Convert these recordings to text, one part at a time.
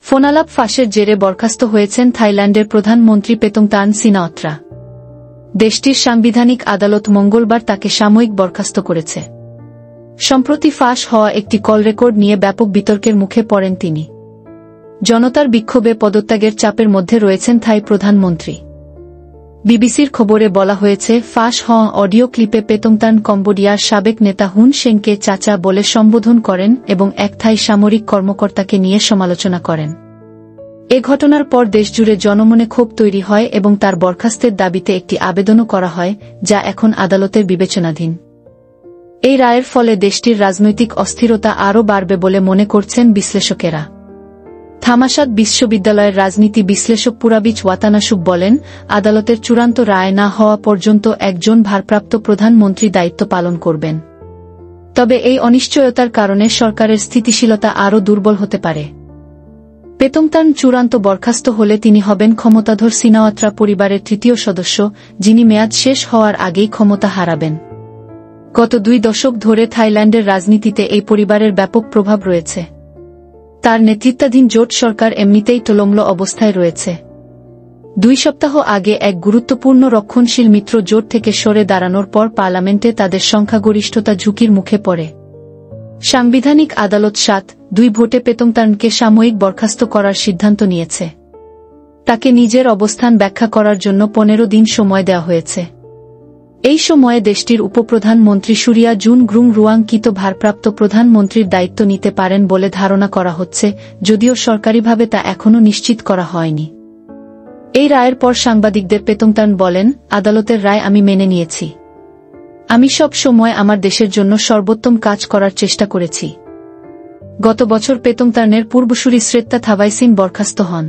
ফোনালাপ ফাঁসের জেরে বরখাস্ত হয়েছেন থাইল্যান্ডের প্রধানমন্ত্রী পেতংতান সিনাওয়াত্রা। দেশটির সাংবিধানিক আদালত মঙ্গলবার তাকে সাময়িক বরখাস্ত করেছে। সম্প্রতি ফাঁস হওয়া একটি কল রেকর্ড নিয়ে ব্যাপক বিতর্কের মুখে পড়েন তিনি। জনতার বিক্ষোভে পদত্যাগের চাপের মধ্যে রয়েছেন থাই প্রধানমন্ত্রী। বিবিসির খবরে বলা হয়েছে, ফাঁস হওয়া অডিও ক্লিপে পেতংতান কম্বোডিয়ার সাবেক নেতা হুন সেনকে চাচা বলে সম্বোধন করেন এবং এক থাই সামরিক কর্মকর্তাকে নিয়ে সমালোচনা করেন। এ ঘটনার পর দেশজুড়ে জনমনে ক্ষোভ তৈরি হয় এবং তার বরখাস্তের দাবিতে একটি আবেদনও করা হয়, যা এখন আদালতের বিবেচনাধীন। এই রায়ের ফলে দেশটির রাজনৈতিক অস্থিরতা আরও বাড়বে বলে মনে করছেন বিশ্লেষকেরা। থামাসাত বিশ্ববিদ্যালয়ের রাজনীতি বিশ্লেষক পুরাবিচ ওয়াতানাসুব বলেন, আদালতের চূড়ান্ত রায় না হওয়া পর্যন্ত একজন ভারপ্রাপ্ত প্রধানমন্ত্রী দায়িত্ব পালন করবেন। তবে এই অনিশ্চয়তার কারণে সরকারের স্থিতিশীলতা আরও দুর্বল হতে পারে। পেতংতান চূড়ান্ত বরখাস্ত হলে তিনি হবেন ক্ষমতাধর সিনাওয়াত্রা পরিবারের তৃতীয় সদস্য, যিনি মেয়াদ শেষ হওয়ার আগেই ক্ষমতা হারাবেন। গত 2 দশক ধরে থাইল্যান্ডের রাজনীতিতে এই পরিবারের ব্যাপক প্রভাব রয়েছে। তার নেতৃত্বাধীন জোট সরকার এমনিতেই টলমল অবস্থায় রয়েছে। 2 সপ্তাহ আগে এক গুরুত্বপূর্ণ রক্ষণশীল মিত্র জোট থেকে সরে দাঁড়ানোর পর পার্লামেন্টে তাদের সংখ্যাগরিষ্ঠতা ঝুঁকির মুখে পড়ে। সাংবিধানিক আদালত 7-2 ভোটে পেতংতানকে সাময়িক বরখাস্ত করার সিদ্ধান্ত নিয়েছে। তাকে নিজের অবস্থান ব্যাখ্যা করার জন্য 15 দিন সময় দেওয়া হয়েছে। এই সময়ে দেশটির উপপ্রধানমন্ত্রী সুরিয়া জুন গ্রুং রুয়াংকিত ভারপ্রাপ্ত প্রধানমন্ত্রীর দায়িত্ব নিতে পারেন বলে ধারণা করা হচ্ছে, যদিও সরকারিভাবে তা এখনও নিশ্চিত করা হয়নি। এই রায়ের পর সাংবাদিকদের পেতংতান বলেন, আদালতের রায় আমি মেনে নিয়েছি। আমি সব সময় আমার দেশের জন্য সর্বোত্তম কাজ করার চেষ্টা করেছি। গত বছর পেতংতানের পূর্বসূরি শ্রেত্তা থাভাইসিন বরখাস্ত হন।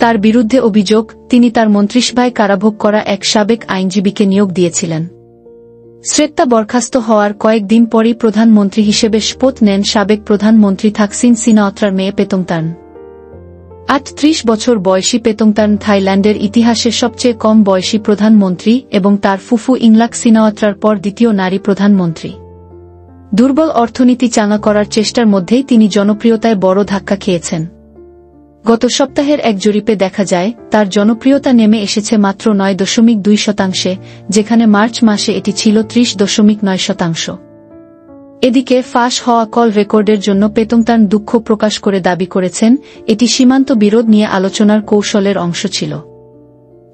তার বিরুদ্ধে অভিযোগ, তিনি তার মন্ত্রিসভায় কারাভোগ করা এক সাবেক আইনজীবীকে নিয়োগ দিয়েছিলেন। শ্রেত্তা বরখাস্ত হওয়ার কয়েকদিন পরই প্রধানমন্ত্রী হিসেবে শপথ নেন সাবেক প্রধানমন্ত্রী থাকসিন সিনাওয়াত্রার মেয়ে পেতংতান। 38 বছর বয়সী পেতংতান থাইল্যান্ডের ইতিহাসে সবচেয়ে কম বয়সী প্রধানমন্ত্রী এবং তার ফুফু ইংলাক সিনাওয়াত্রার পর দ্বিতীয় নারী প্রধানমন্ত্রী। দুর্বল অর্থনীতি চাঙা করার চেষ্টার মধ্যেই তিনি জনপ্রিয়তায় বড় ধাক্কা খেয়েছেন। গত সপ্তাহের এক জরিপে দেখা যায়, তার জনপ্রিয়তা নেমে এসেছে মাত্র 9.2%, যেখানে মার্চ মাসে এটি ছিল 30.9%। এদিকে ফাঁস হওয়া কল রেকর্ডের জন্য পেতংতান দুঃখ প্রকাশ করে দাবি করেছেন, এটি সীমান্ত বিরোধ নিয়ে আলোচনার কৌশলের অংশ ছিল।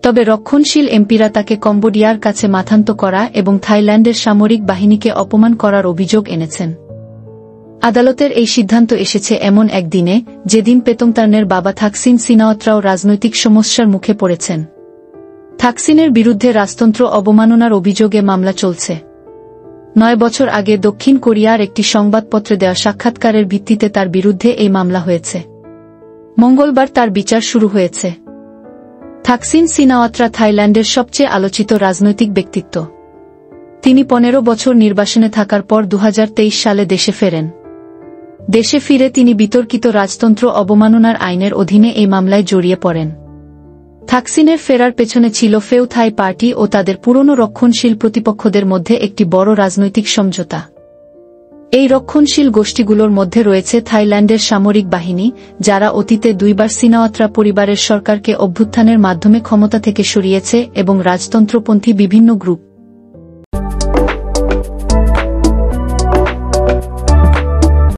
তবে রক্ষণশীল এমপিরা তাকে কম্বোডিয়ার কাছে মাথান্ত করা এবং থাইল্যান্ডের সামরিক বাহিনীকে অপমান করার অভিযোগ এনেছেন। আদালতের এই সিদ্ধান্ত এসেছে এমন একদিনে, যেদিন পেতংতানের বাবা থাকসিন সিনাওয়াত্রাও রাজনৈতিক সমস্যার মুখে পড়েছেন। থাকসিনের বিরুদ্ধে রাজতন্ত্র অবমাননার অভিযোগে মামলা চলছে। 9 বছর আগে দক্ষিণ কোরিয়ার একটি সংবাদপত্রে দেওয়া সাক্ষাৎকারের ভিত্তিতে তার বিরুদ্ধে এই মামলা হয়েছে। মঙ্গলবার তার বিচার শুরু হয়েছে। থাকসিন সিনাওয়াত্রা থাইল্যান্ডের সবচেয়ে আলোচিত রাজনৈতিক ব্যক্তিত্ব। তিনি 15 বছর নির্বাসনে থাকার পর 2023 সালে দেশে ফেরেন। দেশে ফিরে তিনি বিতর্কিত রাজতন্ত্র অবমাননার আইনের অধীনে এই মামলায় জড়িয়ে পড়েন। থাকসিনের ফেরার পেছনে ছিল ফেউ থাই পার্টি ও তাদের পুরনো রক্ষণশীল প্রতিপক্ষদের মধ্যে একটি বড় রাজনৈতিক সমঝোতা। এই রক্ষণশীল গোষ্ঠীগুলোর মধ্যে রয়েছে থাইল্যান্ডের সামরিক বাহিনী, যারা অতীতে 2 বার সিনাওয়াত্রা পরিবারের সরকারকে অভ্যুত্থানের মাধ্যমে ক্ষমতা থেকে সরিয়েছে, এবং রাজতন্ত্রপন্থী বিভিন্ন গ্রুপ।